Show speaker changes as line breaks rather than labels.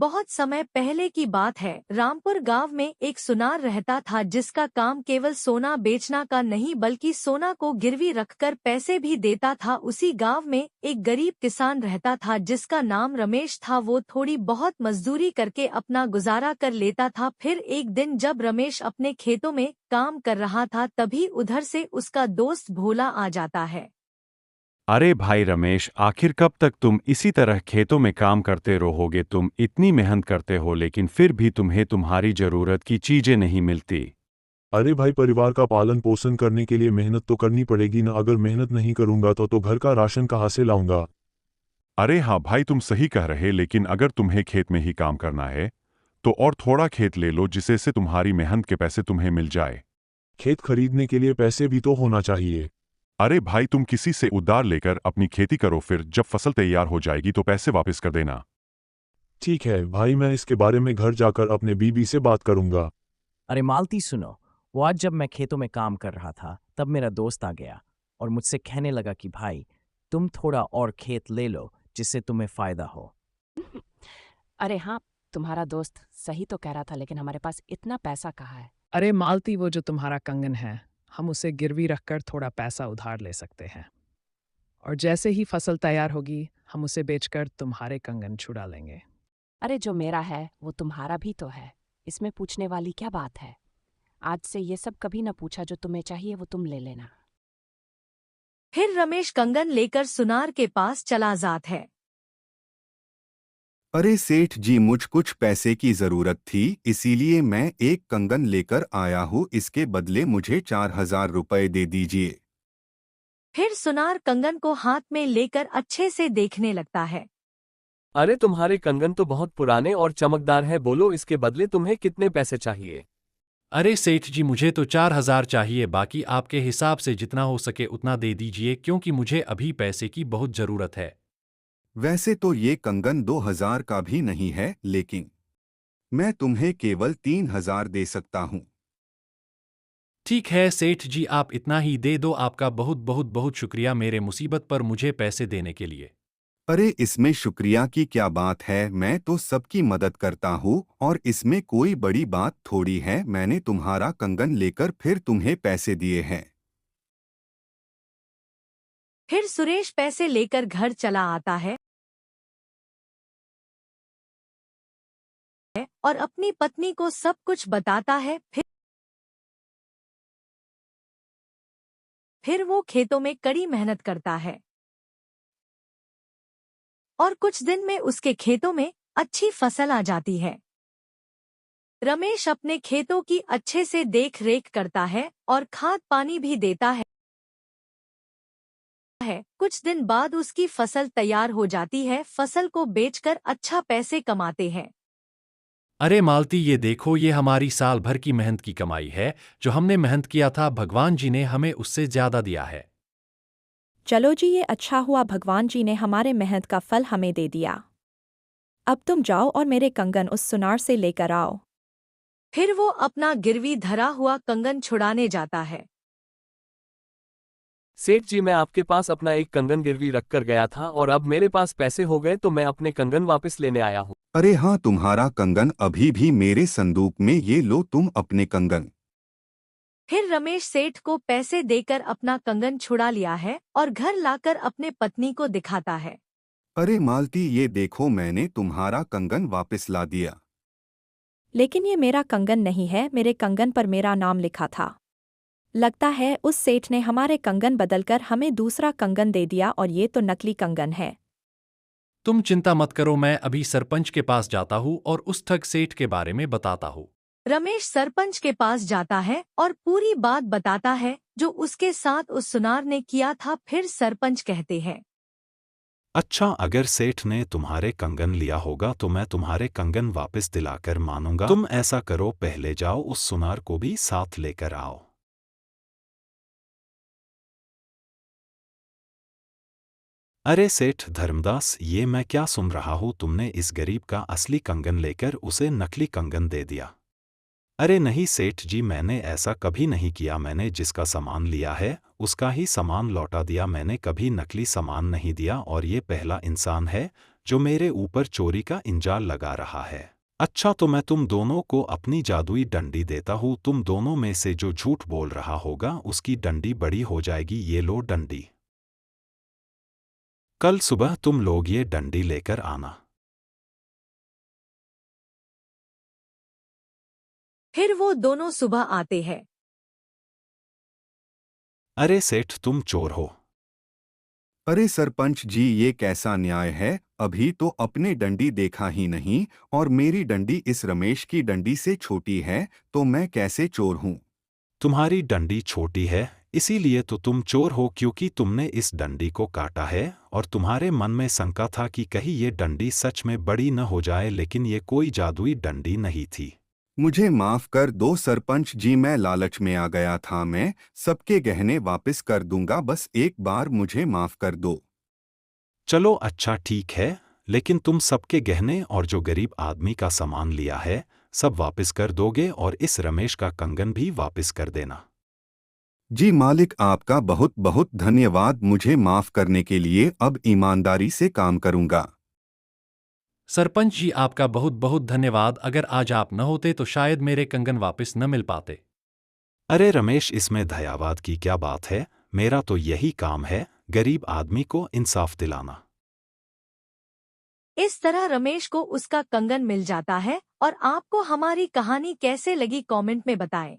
बहुत समय पहले की बात है। रामपुर गांव में एक सुनार रहता था जिसका काम केवल सोना बेचना का नहीं बल्कि सोना को गिरवी रखकर पैसे भी देता था। उसी गांव में एक गरीब किसान रहता था जिसका नाम रमेश था। वो थोड़ी बहुत मजदूरी करके अपना गुजारा कर लेता था। फिर एक दिन जब रमेश अपने खेतों में काम कर रहा था तभी उधर से उसका दोस्त भोला आ जाता है।
अरे भाई रमेश, आखिर कब तक तुम इसी तरह खेतों में काम करते रहोगे? तुम इतनी मेहनत करते हो लेकिन फिर भी तुम्हें तुम्हारी जरूरत की चीजें नहीं मिलती।
अरे भाई, परिवार का पालन पोषण करने के लिए मेहनत तो करनी पड़ेगी ना। अगर मेहनत नहीं करूंगा तो घर का राशन कहाँ से लाऊंगा।
अरे हाँ भाई, तुम सही कह रहे, लेकिन अगर तुम्हें खेत में ही काम करना है तो और थोड़ा खेत ले लो जिससे से तुम्हारी मेहनत के पैसे तुम्हें मिल जाए।
खेत खरीदने के लिए पैसे भी तो होना चाहिए।
अरे भाई, तुम किसी से उधार लेकर अपनी खेती करो, फिर जब फसल तैयार हो जाएगी तो पैसे वापस कर देना।
ठीक है भाई, मैं इसके बारे में घर जाकर अपने बीबी से बात करूंगा।
अरे मालती सुनो, वो आज जब मैं खेतों में काम कर रहा था तब मेरा दोस्त आ गया और मुझसे कहने लगा कि भाई तुम थोड़ा और खेत ले लो जिससे तुम्हें फायदा हो।
अरे हाँ, तुम्हारा दोस्त सही तो कह रहा था, लेकिन हमारे पास इतना पैसा कहाँ है।
अरे मालती, वो जो तुम्हारा कंगन है, हम उसे गिरवी रखकर थोड़ा पैसा उधार ले सकते हैं, और जैसे ही फसल तैयार होगी हम उसे बेचकर तुम्हारे कंगन छुड़ा लेंगे।
अरे जो मेरा है वो तुम्हारा भी तो है, इसमें पूछने वाली क्या बात है। आज से ये सब कभी न पूछा, जो तुम्हें चाहिए वो तुम ले लेना।
फिर रमेश कंगन लेकर सुनार के पास चला जाता है।
अरे सेठ जी, मुझ कुछ पैसे की जरूरत थी, इसीलिए मैं एक कंगन लेकर आया हूँ। इसके बदले मुझे 4,000 रुपए दे दीजिए।
फिर सुनार कंगन को हाथ में लेकर अच्छे से देखने लगता है।
अरे तुम्हारे कंगन तो बहुत पुराने और चमकदार है, बोलो इसके बदले तुम्हें कितने पैसे चाहिए?
अरे सेठ जी, मुझे तो 4,000 चाहिए, बाकी आपके हिसाब से जितना हो सके उतना दे दीजिए, क्योंकि मुझे अभी पैसे की बहुत जरूरत है।
वैसे तो ये कंगन 2,000 का भी नहीं है, लेकिन मैं तुम्हें केवल 3,000 दे सकता हूँ।
ठीक है सेठ जी, आप इतना ही दे दो। आपका बहुत बहुत बहुत शुक्रिया मेरे मुसीबत पर मुझे पैसे देने के लिए।
अरे इसमें शुक्रिया की क्या बात है, मैं तो सबकी मदद करता हूँ और इसमें कोई बड़ी बात थोड़ी है। मैंने तुम्हारा कंगन लेकर फिर तुम्हें पैसे दिए हैं।
फिर सुरेश पैसे लेकर घर चला आता है और अपनी पत्नी को सब कुछ बताता है। फिर वो खेतों में कड़ी मेहनत करता है और कुछ दिन में उसके खेतों में अच्छी फसल आ जाती है। रमेश अपने खेतों की अच्छे से देख रेख करता है और खाद पानी भी देता है। कुछ दिन बाद उसकी फसल तैयार हो जाती है। फसल को बेचकर अच्छा पैसे कमाते हैं।
अरे मालती, ये देखो, ये हमारी साल भर की मेहनत की कमाई है। जो हमने मेहनत किया था भगवान जी ने हमें उससे ज्यादा दिया है।
चलो जी, ये अच्छा हुआ, भगवान जी ने हमारे मेहनत का फल हमें दे दिया। अब तुम जाओ और मेरे कंगन उस सुनार से लेकर आओ।
फिर वो अपना गिरवी धरा हुआ कंगन छुड़ाने जाता है।
सेठ जी, मैं आपके पास अपना एक कंगन गिरवी रख कर गया था और अब मेरे पास पैसे हो गए तो मैं अपने कंगन वापस लेने आया हूँ।
अरे हाँ, तुम्हारा कंगन अभी भी मेरे संदूक में, ये लो तुम अपने कंगन।
फिर रमेश सेठ को पैसे देकर अपना कंगन छुड़ा लिया है और घर लाकर अपने पत्नी को दिखाता है।
अरे मालती, ये देखो, मैंने तुम्हारा कंगन वापस ला दिया।
लेकिन ये मेरा कंगन नहीं है, मेरे कंगन पर मेरा नाम लिखा था। लगता है उस सेठ ने हमारे कंगन बदलकर हमें दूसरा कंगन दे दिया और ये तो नकली कंगन है।
तुम चिंता मत करो, मैं अभी सरपंच के पास जाता हूँ और उस ठग सेठ के बारे में बताता हूँ।
रमेश सरपंच के पास जाता है और पूरी बात बताता है जो उसके साथ उस सुनार ने किया था। फिर सरपंच कहते हैं,
अच्छा, अगर सेठ ने तुम्हारे कंगन लिया होगा तो मैं तुम्हारे कंगन वापस दिलाकर मानूंगा। तुम ऐसा करो, पहले जाओ उस सुनार को भी साथ लेकर आओ। अरे सेठ धर्मदास, ये मैं क्या सुन रहा हूँ? तुमने इस गरीब का असली कंगन लेकर उसे नकली कंगन दे दिया। अरे नहीं सेठ जी, मैंने ऐसा कभी नहीं किया। मैंने जिसका सामान लिया है उसका ही सामान लौटा दिया। मैंने कभी नकली सामान नहीं दिया और ये पहला इंसान है जो मेरे ऊपर चोरी का इंजाम लगा रहा है। अच्छा, तो मैं तुम दोनों को अपनी जादुई डंडी देता हूँ। तुम दोनों में से जो झूठ बोल रहा होगा उसकी डंडी बड़ी हो जाएगी। ये लो डंडी। कल सुबह तुम लोग ये डंडी लेकर आना।
फिर वो दोनों सुबह आते हैं।
अरे सेठ, तुम चोर हो।
अरे सरपंच जी, ये कैसा न्याय है? अभी तो अपने डंडी देखा ही नहीं और मेरी डंडी इस रमेश की डंडी से छोटी है, तो मैं कैसे चोर हूँ?
तुम्हारी डंडी छोटी है इसीलिए तो तुम चोर हो, क्योंकि तुमने इस डंडी को काटा है और तुम्हारे मन में शंका था कि कहीं ये डंडी सच में बड़ी न हो जाए, लेकिन ये कोई जादुई डंडी नहीं थी।
मुझे माफ कर दो सरपंच जी, मैं लालच में आ गया था। मैं सबके गहने वापस कर दूंगा, बस एक बार मुझे माफ कर दो।
चलो अच्छा ठीक है, लेकिन तुम सबके गहने और जो गरीब आदमी का सामान लिया है सब वापस कर दोगे और इस रमेश का कंगन भी वापस कर देना।
जी मालिक, आपका बहुत बहुत धन्यवाद मुझे माफ करने के लिए। अब ईमानदारी से काम करूंगा।
सरपंच जी, आपका बहुत बहुत धन्यवाद। अगर आज आप न होते तो शायद मेरे कंगन वापस न मिल पाते।
अरे रमेश, इसमें धन्यवाद की क्या बात है? मेरा तो यही काम है, गरीब आदमी को इंसाफ दिलाना।
इस तरह रमेश को उसका कंगन मिल जाता है। और आपको हमारी कहानी कैसे लगी कमेंट में बताएं।